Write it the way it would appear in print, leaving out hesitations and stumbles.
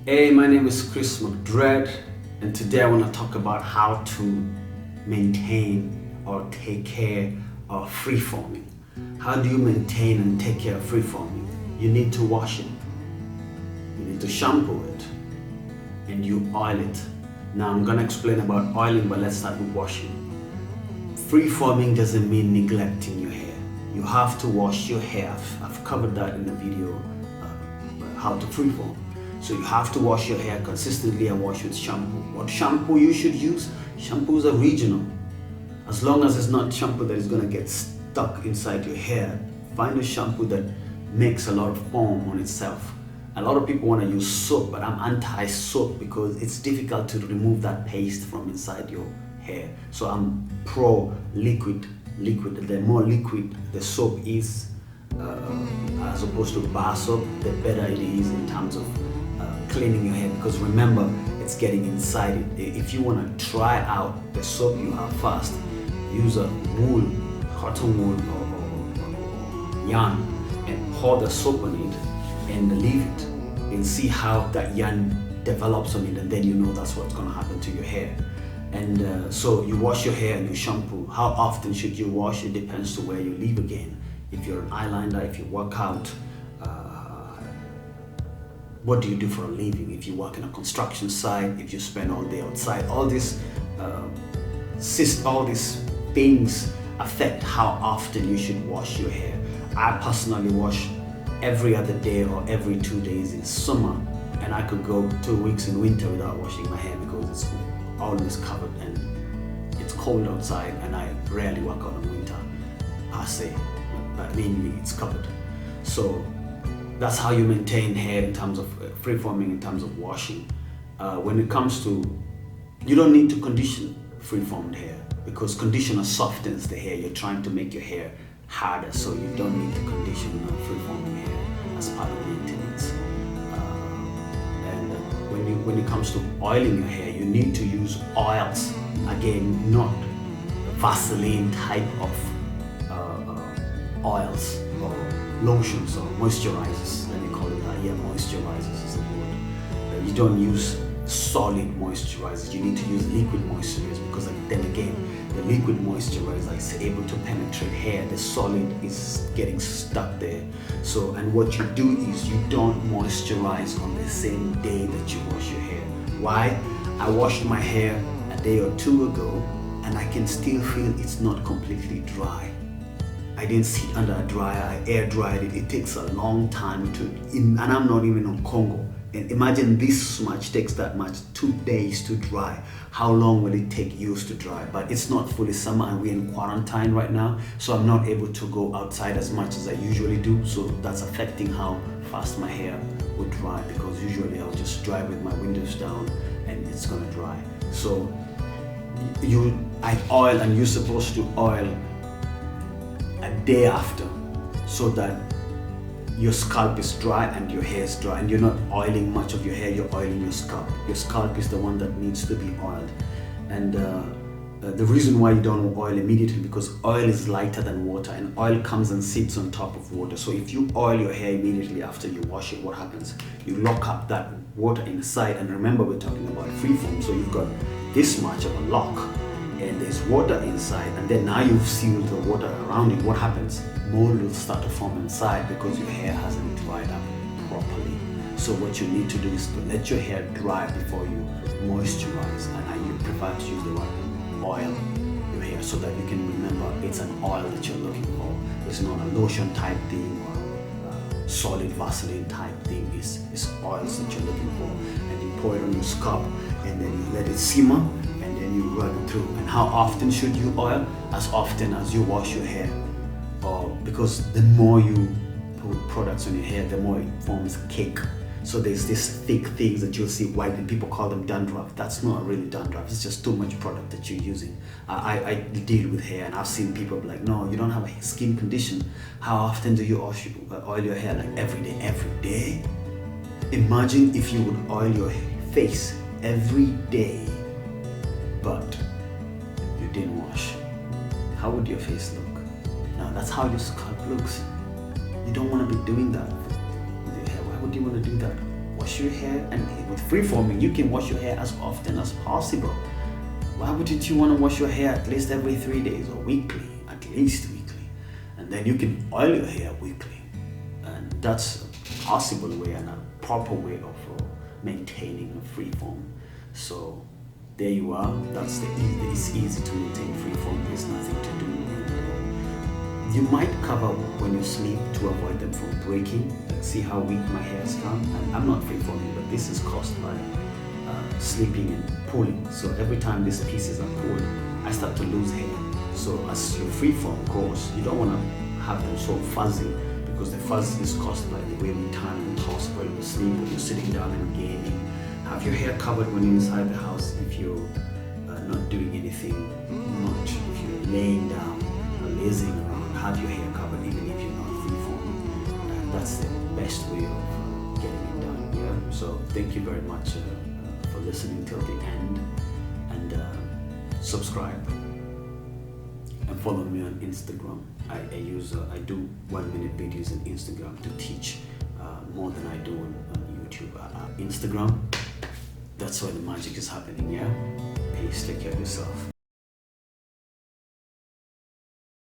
Hey, my name is Chris McDread, and today I want to talk about how to maintain or take care of freeforming. How do you maintain and take care of freeforming? You need to wash it, you need to shampoo it, and you oil it. Now I'm going to explain about oiling, but let's start with washing. Freeforming doesn't mean neglecting your hair. You have to wash your hair. I've covered that in the video, how to freeform. So you have to wash your hair consistently and wash with shampoo. What shampoo you should use? Shampoos are regional. As long as it's not shampoo that is going to get stuck inside your hair, find a shampoo that makes a lot of foam on itself. A lot of people want to use soap, but I'm anti-soap because it's difficult to remove that paste from inside your hair. So I'm pro liquid. The more liquid the soap is, as opposed to bar soap, the better it is in terms of cleaning your hair, because remember, it's getting inside it. If you want to try out the soap you have first, use a wool, cotton wool or yarn, and pour the soap on it and leave it and see how that yarn develops on it, and then you know that's what's going to happen to your hair. And so you wash your hair and you shampoo. How often should you wash? It depends to where you live again. If you're an islander, if you work out, what do you do for a living? If you work in a construction site, if you spend all day outside, all these things affect how often you should wash your hair. I personally wash every other day or every 2 days in summer, and I could go 2 weeks in winter without washing my hair because it's always covered and it's cold outside, and I rarely work out in winter per se, but mainly it's covered. So that's how you maintain hair in terms of freeforming, in terms of washing. When it comes to, you don't need to condition freeformed hair because conditioner softens the hair. You're trying to make your hair harder, so you don't need to condition freeforming hair as part of maintenance. And when it comes to oiling your hair, you need to use oils. Again, not Vaseline type of oils or lotions or moisturizers, let me call it that. Yeah, moisturizers is the word. You don't use solid moisturizers. You need to use liquid moisturizers because then again, the liquid moisturizer is able to penetrate hair. The solid is getting stuck there. So, and what you do is you don't moisturize on the same day that you wash your hair. Why? I washed my hair a day or two ago and I can still feel it's not completely dry. I didn't sit under a dryer, I air dried it. It takes a long time and I'm not even on Congo. And imagine this much takes that much, 2 days to dry. How long will it take yours to dry? But it's not fully summer and we're in quarantine right now, so I'm not able to go outside as much as I usually do. So that's affecting how fast my hair would dry, because usually I'll just drive with my windows down and it's gonna dry. So I oil, and you're supposed to oil a day after, so that your scalp is dry and your hair is dry, and you're not oiling much of your hair, you're oiling your scalp. Your scalp is the one that needs to be oiled. And the reason why you don't oil immediately, because oil is lighter than water, and oil comes and sits on top of water. So if you oil your hair immediately after you wash it, what happens? You lock up that water inside, and remember we're talking about freeform, so you've got this much of a lock and there's water inside, and then now you've sealed the water around it. What happens? Mold will start to form inside because your hair hasn't dried up properly. So what you need to do is to let your hair dry before you moisturize, and I prefer to use the word oil your hair so that you can remember it's an oil that you're looking for. It's not a lotion type thing or a solid Vaseline type thing. It's oils that you're looking for, and you pour it on your scalp and then you let it simmer, and then you run it through. And how often should you oil? As often as you wash your hair. Because the more you put products on your hair, the more it forms cake. So there's this thick things that you'll see white, and people call them dandruff. That's not really dandruff, it's just too much product that you're using. I deal with hair, and I've seen people be like, no, you don't have a skin condition. How often do you oil your hair? Like every day? Imagine if you would oil your face every day, but you didn't wash. How would your face look? Now that's how your scalp looks. You don't want to be doing that with your hair. Why would you want to do that? wash your hair, and with freeforming, you can wash your hair as often as possible. Why wouldn't you want to wash your hair at least every 3 days or weekly, at least weekly? And then you can oil your hair weekly. And that's a possible way and a proper way of maintaining a freeform. So there you are. That's it's easy to maintain freeform. There's nothing to do. You might cover when you sleep to avoid them from breaking. See how weak my hair has come? And I'm not freeforming, but this is caused by sleeping and pulling. So every time these pieces are pulled, I start to lose hair. So as your freeform grows, you don't want to have them so fuzzy, because the fuzz is caused by the way we turn and toss while you sleep, when you're sitting down and gaming. Have your hair covered when you're inside the house if you're not doing anything much. If you're laying down or lazing around, have your hair covered even if you're not freeforming. And that's the best way of getting it done. Yeah. So thank you very much for listening till the end, and subscribe and follow me on Instagram. I do 1-minute videos on Instagram to teach more than I do on YouTube. Instagram, that's where the magic is happening. Yeah. Peace. Take care of yourself.